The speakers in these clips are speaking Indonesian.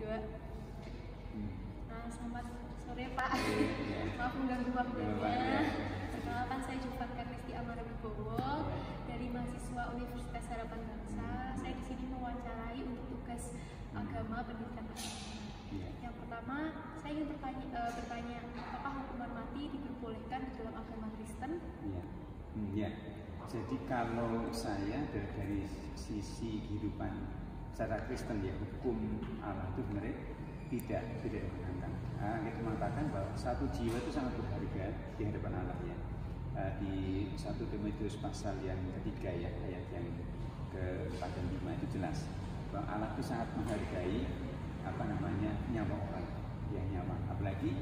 Nah, selamat sore Pak. Maaf mengganggu waktunya. Perkenalkan, saya Jufanka Kristi Amara Wibowo dari mahasiswa Universitas Harapan Bangsa. Saya di sini mewawancarai untuk tugas agama pendidikan agama. Yang pertama, saya ingin bertanya, apakah hukuman mati diperbolehkan di dalam agama Kristen? Ya. Jadi kalau saya dari sisi kehidupan secara Kristen, ya, hukum Allah itu sebenarnya tidak diperkenankan. Kita mengatakan bahwa satu jiwa itu sangat berharga di hadapan Allah, ya. Di 1 Timotius pasal yang ketiga, ya, ayat yang ke-4 dan 5 itu jelas bahwa Allah itu sangat menghargai nyawa orang, ya, nyawa. Apalagi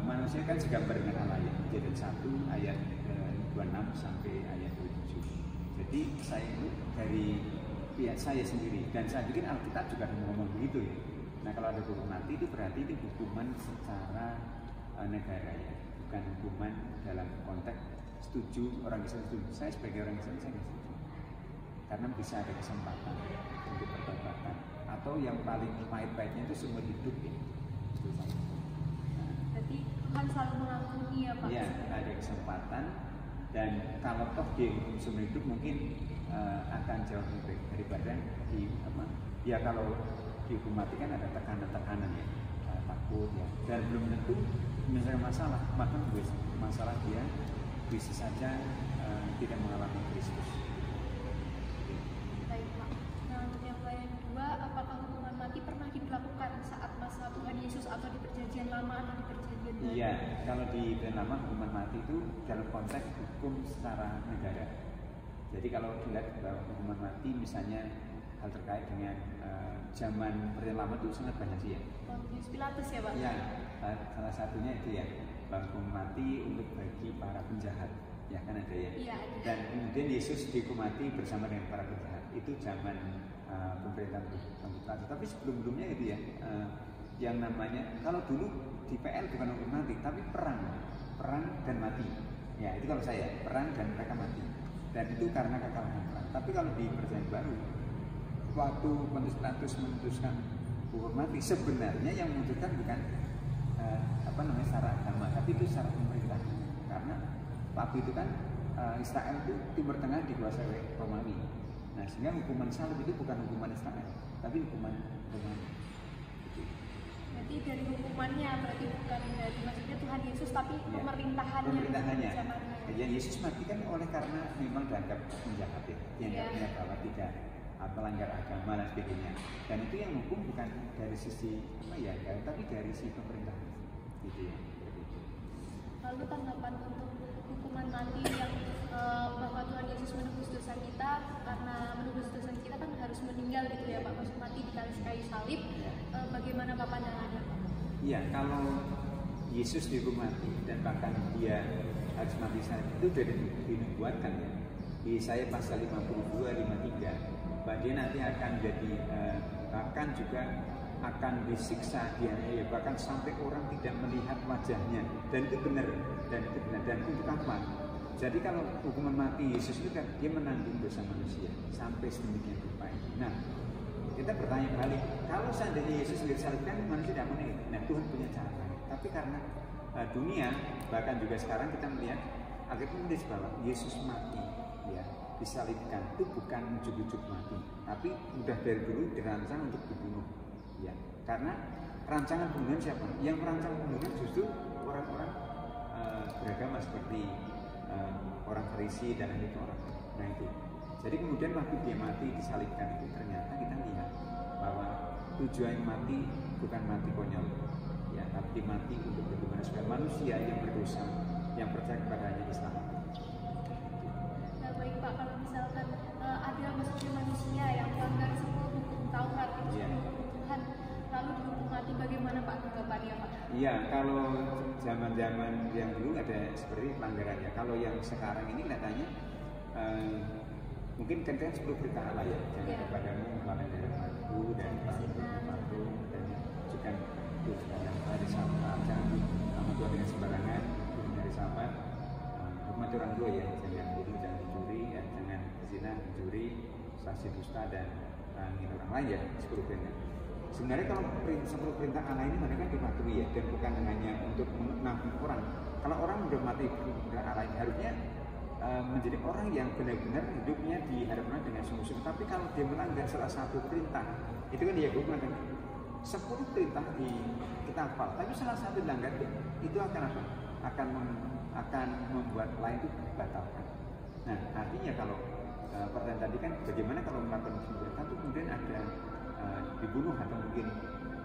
manusia kan segambar dengan Allah, ya. Kejadian 1 ayat 26 sampai ayat 27. Jadi saya itu dari pihak saya sendiri, dan saya pikir Alkitab juga ngomong begitu, ya. Nah, kalau ada hukuman mati itu berarti itu hukuman secara negara, ya, bukan hukuman dalam konteks setuju orang Islam setuju. Saya sebagai orang Islam saya setuju, karena bisa ada kesempatan untuk pertobatan, atau yang paling pahit-pahitnya itu seumur hidup, ya. Berarti Tuhan selalu mengampuni, ya Pak? Ya, ada kesempatan, dan kalau toh dihukum seumur hidup mungkin akan jauh lebih baik daripada ya kalau dihukum mati kan ada tekanan-tekanan, ya, takut, ya, dan belum tentu misalnya masalah, bahkan masalah dia bisa saja tidak mengalami Kristus. Baik Pak. Nah, untuk yang kedua, apakah hukuman mati pernah dilakukan saat masa Tuhan Yesus atau di Perjanjian Lama atau di Perjanjian Baru? Iya, kalau di Perjanjian Lama hukuman mati itu dalam konteks hukum secara negara. Jadi kalau dilihat bahwa hukuman mati misalnya hal terkait dengan zaman Perjanjian Lama itu sangat banyak sih, ya. Pontius Pilatus, ya Pak? Ya, salah satunya itu, ya, hukuman mati untuk bagi para penjahat, ya kan ada, ya. Iya, ada. Dan kemudian Yesus dihukum mati bersama dengan para penjahat. Itu zaman pemerintahan Pilatus. Tapi sebelum-sebelumnya itu, ya, yang namanya kalau dulu di PL bukan hukum mati, tapi perang dan mati. Ya, itu kalau saya perang dan mereka mati. Dan itu karena kekalahan perang. Tapi kalau di Perjanjian Baru, waktu Pontius Pilatus memutuskan hukum mati, sebenarnya yang memutuskan bukan secara agama, tapi itu secara pemerintah. Karena waktu itu kan Israel itu Timur Tengah dikuasai oleh Romawi. Nah, sehingga hukuman salib itu bukan hukuman Israel, tapi hukuman Romawi. Berarti dari hukumannya, berarti bukan dari maksudnya Tuhan Yesus, tapi Ya, pemerintahannya. Ya, Yesus mati kan oleh karena memang dianggap penjahat, ya, dianggapnya bahwa tidak melanggar agama dan sebagainya. Dan itu yang hukum bukan dari sisi tapi dari sisi pemerintah, gitu, ya. Lalu tanggapan untuk hukuman mati yang bahwa Tuhan Yesus menebus dosa kita, karena menebus dosa kita kan harus meninggal, gitu, ya Pak, maksud mati di kayu salib. Bagaimana Pak pandangannya, Pak? Iya, kalau Yesus dihukum mati dan bahkan dia harus mati salib itu sudah dinubuatkan, ya. Di Yesaya pasal 52-53 bahwa dia nanti akan jadi bahkan juga akan disiksa, dia bahkan sampai orang tidak melihat wajahnya, dan itu benar, dan untuk apa? Jadi kalau hukuman mati Yesus itu kan dia menanggung dosa manusia sampai sedemikian rupa ini. Nah, kita bertanya kembali, kalau seandainya Yesus disalibkan, manusia tidak mau. Nah, Tuhan punya cara. Tapi karena dunia, bahkan juga sekarang kita melihat akhirnya menulis bahwa Yesus mati, ya, disalibkan itu bukan ujuk-ujuk mati, tapi udah dari dulu dirancang untuk dibunuh, ya. Karena rancangan pembunuhan siapa? Yang merancang pembunuhan justru orang-orang beragama seperti orang Farisi dan ahli Taurat. Nah, itu. Jadi kemudian waktu dia mati disalibkan itu ternyata kita lihat bahwa tujuan mati bukan mati konyol, ya, tapi mati untuk bagaimana supaya manusia yang berdosa, yang percaya kepadanya diselamatkan. Baik Pak, kalau misalkan ada maksudnya manusia yang melanggar semua hukum Taurat, Tuhan, lalu dihukum mati, bagaimana Pak tanggapannya, Pak? Iya, kalau zaman-zaman yang dulu ada seperti pelanggarannya. Kalau yang sekarang ini kelihatannya mungkin kan sebelum berita Allah, ya, jangan kepadamu melakukan darahku dan patung dan juga yang hari Sabat, jangan nama Tuhan dengan sembarangan, hari Sabat, hormati orang tua, ya, jangan bunuh, jangan mencuri, ya, jangan zina, mencuri, saksi dusta dan ngin orang lain, ya, seperti itu. sebenarnya kalau 10 perintah Allah ini mereka dipatuhi ya, dan bukan hanya untuk menanggung orang. Kalau orang sudah mati perintah Allah ini harusnya menjadi orang yang benar-benar hidupnya diharapkan dengan sungguh-sungguh. Tapi kalau dia melanggar salah satu perintah, itu kan Yakub mengatakan 10 perintah kita hafal, tapi salah satu dilanggar itu akan apa? Akan membuat lain itu batalkan. Nah, artinya kalau pertanyaan tadi kan bagaimana kalau melakukan perintah itu kemudian ada dibunuh atau mungkin,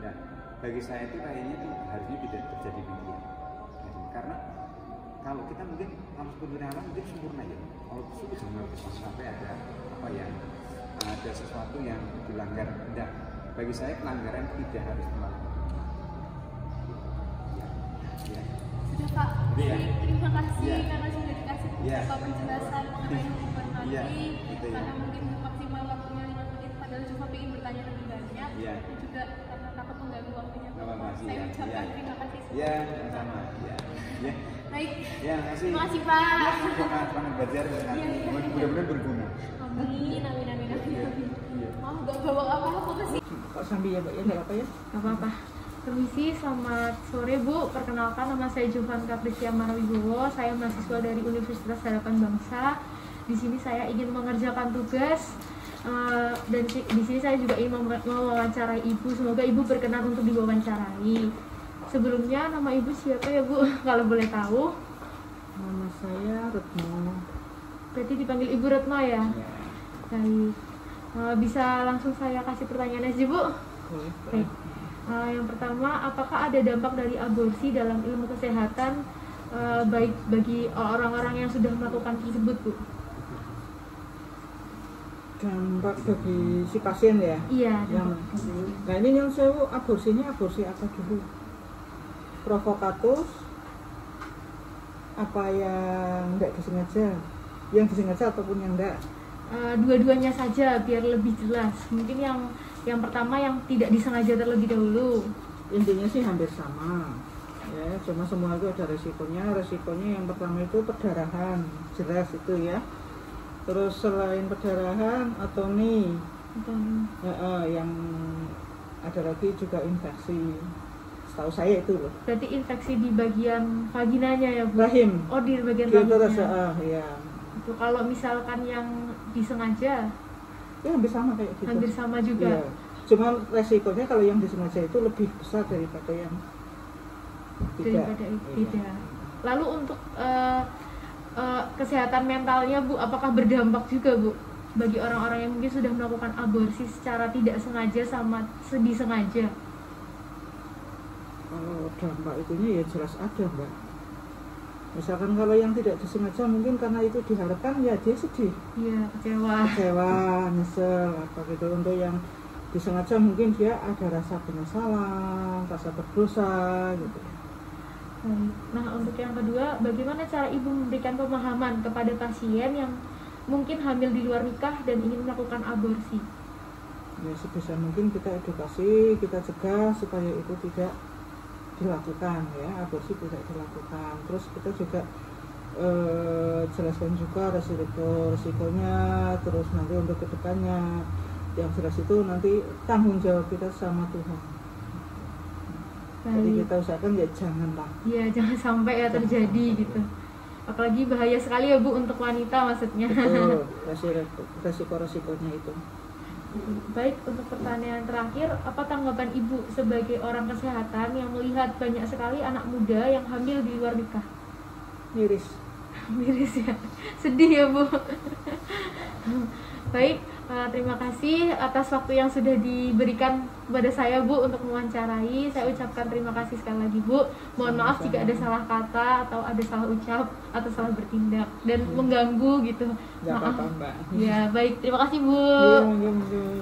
dan bagi saya itu kayaknya itu harusnya tidak terjadi demikian. Karena kalau kita mungkin kalau sebenarnya Allah mungkin sempurna ya. Kalau sudah sampai ada apa ya, ada sesuatu yang dilanggar, tidak. Bagi saya pelanggaran tidak harus melakukan. Ya. Sudah Pak. Ya. Terima kasih Ya. karena sudah dikasih beberapa penjelasan mengenai hukuman mati. Ya. Gitu ya. Karena mungkin maksimal waktunya 5 menit, padahal cuma ingin bertanya lebih banyak. Ya. Dan juga karena takut mengganggu waktunya. Makasih, Saya ya. ucapkan Ya. terima kasih. Ya, sama. Ya. Ya. Baik. Ya, makasih. Terima kasih Pak. Semangat belajar dengan mudah-mudahan berguna. Amin, amin, amin, amin. Iya. Oh, gak bawa apa-apa ke sini. Kok sambil ya, Mbak, ya? Nggak apa ya? Gak apa-apa. Permisi, selamat sore Bu. Perkenalkan, nama saya Jovanka Pristia Manawibowo. Saya mahasiswa dari Universitas Harapan Bangsa. Di sini saya ingin mengerjakan tugas dan di sini saya juga ingin mewawancarai Ibu. Semoga Ibu berkenan untuk diwawancarai. Sebelumnya nama Ibu siapa ya Bu? Kalau boleh tahu. Nama saya Retno. Berarti dipanggil Ibu Retno ya? Baik. Bisa langsung saya kasih pertanyaan aja Bu? Boleh. Baik. Yang pertama, apakah ada dampak dari aborsi dalam ilmu kesehatan baik bagi orang-orang yang sudah melakukan tersebut, Bu? Dampak bagi si pasien ya? Iya. Yang, dampak. nah ini yang saya aborsinya aborsi apa dulu? Provokatus? Apa yang tidak disengaja? Yang disengaja ataupun yang tidak? Dua-duanya saja biar lebih jelas. Mungkin yang pertama yang tidak disengaja terlebih dahulu. Intinya sih hampir sama ya, cuma semua itu ada resikonya. Resikonya yang pertama itu perdarahan, jelas itu ya. Terus selain perdarahan atoni, yang ada lagi juga infeksi. Setahu saya itu loh. Berarti infeksi di bagian vaginanya ya Bu? Rahim. Oh, di bagian Gitu vaginanya. ya. Itu kalau misalkan yang disengaja Ya hampir sama kayak gitu. hampir sama juga. Iya. Cuma resikonya kalau yang disengaja itu lebih besar daripada yang tidak. Daripada tidak. Lalu untuk kesehatan mentalnya Bu, apakah berdampak juga Bu bagi orang-orang yang mungkin sudah melakukan aborsi secara tidak sengaja sama disengaja? Kalau dampak itunya ya jelas ada, Mbak. Misalkan kalau yang tidak disengaja mungkin karena itu diharapkan ya dia sedih, Iya, kecewa, nyesel apa gitu. Untuk yang disengaja mungkin dia ada rasa penyesalan, rasa berdosa gitu. Nah, untuk yang kedua, bagaimana cara Ibu memberikan pemahaman kepada pasien yang mungkin hamil di luar nikah dan ingin melakukan aborsi? Ya sebisa mungkin kita edukasi, kita cegah supaya itu tidak dilakukan ya, aborsi tidak dilakukan. Terus kita juga jelaskan juga resikonya, terus nanti untuk kedepannya. Yang jelas itu nanti tanggung jawab kita sama Tuhan. Jadi kita usahakan ya janganlah. Iya, jangan sampai ya terjadi gitu. Apalagi bahaya sekali ya Bu untuk wanita maksudnya. Betul, resiko-resikonya itu. Baik, untuk pertanyaan terakhir, apa tanggapan Ibu sebagai orang kesehatan yang melihat banyak sekali anak muda yang hamil di luar nikah? Miris. Miris ya, sedih ya Bu. Baik, terima kasih atas waktu yang sudah diberikan kepada saya Bu untuk mewawancarai. Saya ucapkan terima kasih sekali lagi Bu. Mohon maaf jika ada salah kata atau ada salah ucap atau salah bertindak dan mengganggu gitu. Gak Maaf. apa-apa Mbak. Ya baik, terima kasih Bu. Iya.